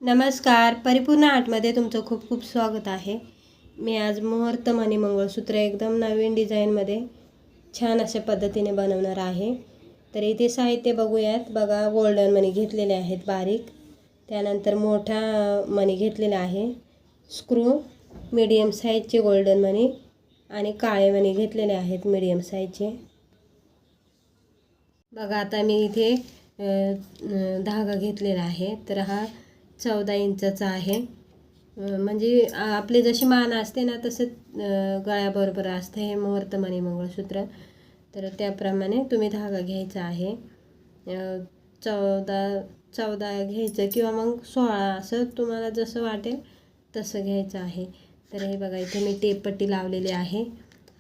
नमस्कार, परिपूर्ण आर्टमध्ये तुमचं खूप खूप स्वागत आहे. मी आज मुहूर्त मणी मंगळसूत्र एकदम नवीन डिझाईनमध्ये छान अशा पद्धतीने बनवणार आहे. तर इथे साहित्य बघूयात. बघा, गोल्डन मणी घेतलेले आहेत बारीक, त्यानंतर मोठा मणी घेतलेला आहे, स्क्रू मीडियम साईजचे गोल्डन मणी आणि काळे मणी घेतलेले आहेत मीडियम साईजचे. बघा, आता मी इथे धागा घेतलेला आहे. तर हा 14 इंचाचा आहे. म्हणजे आपले जशी मान असते ना तसं गळ्याबरोबर असतं हे मुहूर्त मणी मंगळसूत्र. तर त्याप्रमाणे तुम्ही धागा घ्यायचा आहे. 14 घ्यायचं किंवा मग 16, असं तुम्हाला जसं वाटेल तसं घ्यायचं आहे. तर हे बघा, इथे मी टेपपट्टी लावलेली आहे.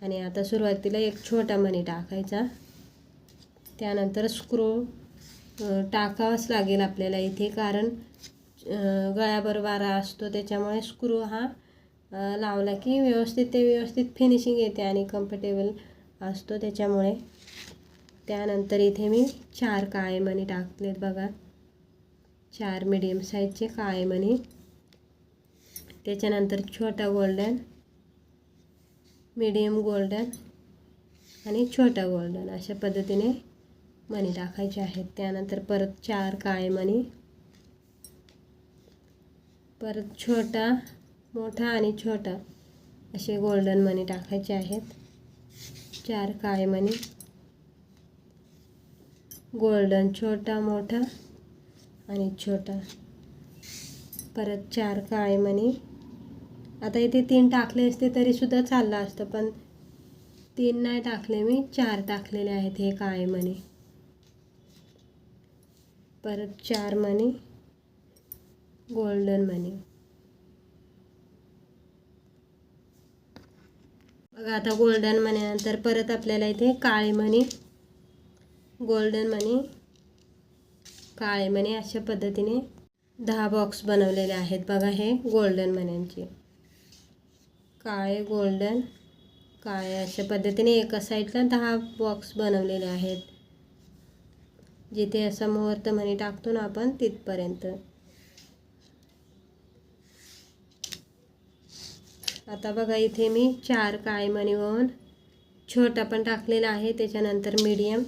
आणि आता सुरुवातीला एक छोटा मणी टाकायचा, त्यानंतर स्क्रू टाकावाच लागेल आपल्याला इथे, कारण गळ्याबरोबर वारा असतो, त्याच्यामुळे स्क्रू हा लावला की व्यवस्थित फिनिशिंग येते आणि कम्फर्टेबल असतो त्याच्यामुळे. त्यानंतर इथे मी 4 काळे मणी टाकलेत. बघा, 4 मीडियम साईजचे काळे मणी, त्याच्यानंतर छोटा गोल्डन, मीडियम गोल्डन आणि छोटा गोल्डन, अशा पद्धतीने मणी टाकायचे आहेत. त्यानंतर परत 4 काळे मणी, परत छोटा, मोठा आणि छोटा असे गोल्डन मणी टाकायचे आहेत. 4 काळे मणी, गोल्डन, छोटा, मोठा आणि छोटा, परत 4 काळे मणी. आता इथे 3 टाकले असते तरीसुद्धा चाललं असतं, पण 3 नाही टाकले मी, 4 टाकलेले आहेत हे काळे मणी. परत 4 मणी गोल्डन मणी. बघा, आता गोल्डन मणीनंतर परत आपल्याला इथे काळे मणी, गोल्डन मणी, काळे मणी, अशा पद्धतीने 10 बॉक्स बनवलेले आहेत. बघा, हे गोल्डन मण्यांचे, काळे, गोल्डन, काळे, अशा पद्धतीने एका साईडला 10 बॉक्स बनवलेले आहेत, जिथे असा मुहूर्त मणी टाकतो ना आपण तिथपर्यंत. आता बघा, इथे मी 4 काळे मणी वळून छोटा पण टाकलेला आहे, त्याच्यानंतर मीडियम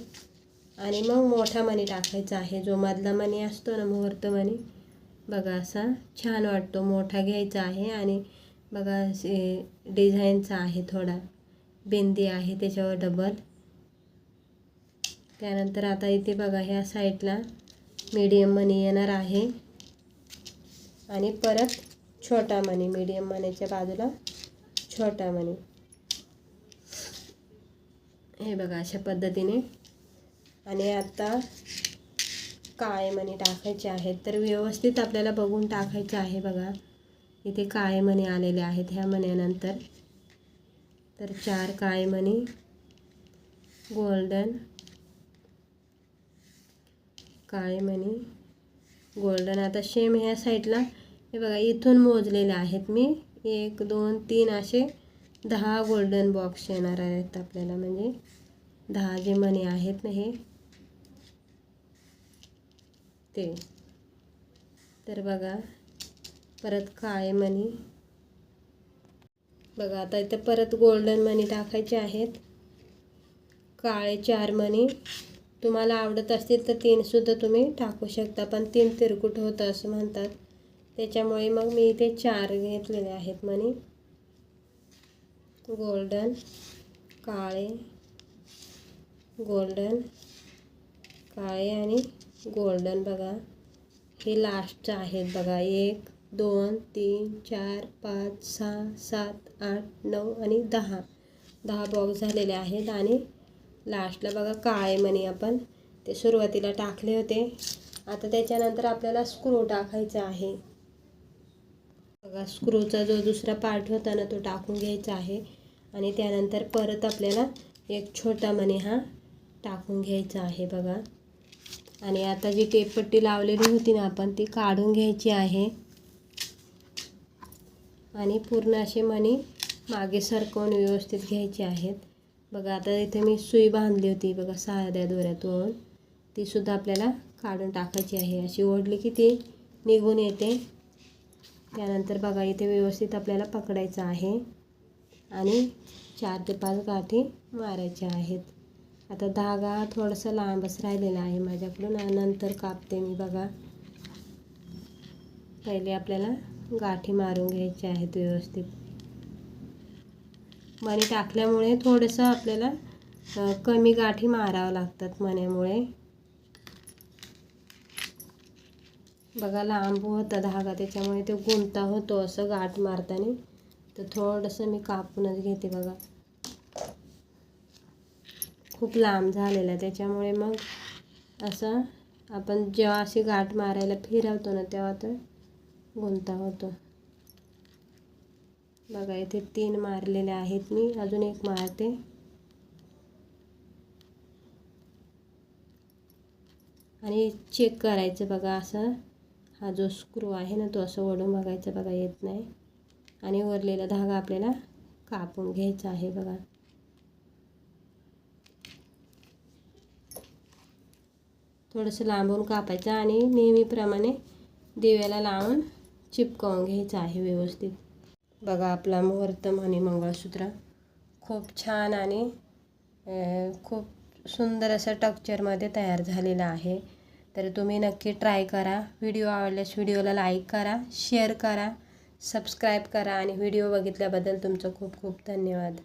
आणि मग मोठा मणी टाकायचा आहे. जो मधला मणी असतो ना मुहूर्त मणी, बघा असा छान वाटतो, मोठा घ्यायचा आहे. आणि बघा, डिझाईनचा आहे, थोडा बिंदी आहे त्याच्यावर डबल. त्यानंतर आता इथे बघा, ह्या साईडला मीडियम मणी येणार आहे आणि परत छोटा मणी, मीडियम मणीच्या बाजूला छोटा मणी. हे बघा, अशा पद्धतीने. आणि आता काळे मणी टाकायचे आहेत. तर व्यवस्थित आपल्याला बघून टाकायचं आहे. बघा, इथे काळे मणी आलेले आहेत ह्या मण्यानंतर. तर 4 काळे मणी, गोल्डन, काळे मणी, गोल्डन. आता सेम ह्या साईडला हे बघा, इथून मोजलेले आहेत मी, 1 2 3 असे 10 गोल्डन बॉक्स येणार आहेत आपल्याला, म्हणजे 10 जे मणी आहेत ना हे ते. तर बघा, परत काळे मणी. बघा, आता इथे परत गोल्डन मणी टाकायचे आहेत. काळे 4 मणी, तुम्हाला आवडत असतील तर 3 सुद्धा तुम्ही टाकू शकता, पण 3 तिरकुट होतं असं म्हणतात, त्याच्यामुळे मग मी इथे 4 घेतलेले आहेत मणी. गोल्डन, काळे, गोल्डन, काळे आणि गोल्डन. बघा, हे लास्टचं आहेत. बघा, 1 2 3 4 5 6 7 8 9 आणि 10 बॉक्स झालेले आहेत. आणि लास्टला बघा, काळे मणी आपण ते सुरुवातीला टाकले होते. आता त्याच्यानंतर आपल्याला स्क्रू टाकायचा आहे. बघा, स्क्रूचा जो दुसरा पार्ट होता ना तो टाकून घ्यायचा आहे. आणि त्यानंतर परत आपल्याला एक छोटा मणी हा टाकून घ्यायचा आहे. बघा, आणि आता जी टेपपट्टी लावलेली होती ना आपण, ती काढून घ्यायची आहे आणि पूर्ण असे मणी मागे सरकवून व्यवस्थित घ्यायचे आहेत. बघा, आता इथे मी सुई बांधली होती बघा, साध्या दोऱ्यातून, ती सुद्धा आपल्याला काढून टाकायची आहे. अशी ओढली की ती निघून येते. त्यानंतर बघा इथे व्यवस्थित आपल्याला पकडायचं आहे आणि 4 ते 5 गाठी मारायच्या आहेत. आता धागा थोडंसं लांबच राहिलेला आहे माझ्याकडून, नंतर कापते मी. बघा पहिले आपल्याला गाठी मारून घ्यायच्या आहेत व्यवस्थित. मणी टाकल्यामुळे थोडंसं आपल्याला कमी गाठी मारावं लागतात मण्यामुळे. बघा लांब होता धागा त्याच्यामुळे ते गुंता होतो असं गाठ मारताना, तर थोडंसं मी कापूनच घेते. बघा खूप लांब झालेला आहे त्याच्यामुळे मग असं आपण जेव्हा अशी गाठ मारायला फिरवतो ना तेव्हा तर गुंता होतो. बघा इथे 3 मारलेले आहेत मी, अजून एक मारते. आणि चेक करायचं बघा, असं हा जो स्क्रू आहे ना तो असं ओढून बघायचं. बघा येत नाही, आणि उरलेला धागा आपल्याला कापून घ्यायचा आहे. बघा थोडंसं लांबून कापायचं आणि नेहमीप्रमाणे दिव्याला लावून चिपकवून घ्यायचं आहे व्यवस्थित. बघा आपला मुहूर्त मणी मंगळसूत्र खूप छान आणि खूप सुंदर असं टेक्स्चरमध्ये तयार झालेलं आहे. तर तुम्ही नक्की ट्राय करा. व्हिडिओ आवडल्यास व्हिडिओला लाईक करा, शेअर करा, सबस्क्राईब करा आणि व्हिडिओ बघितल्याबद्दल तुमचं खूप खूप धन्यवाद.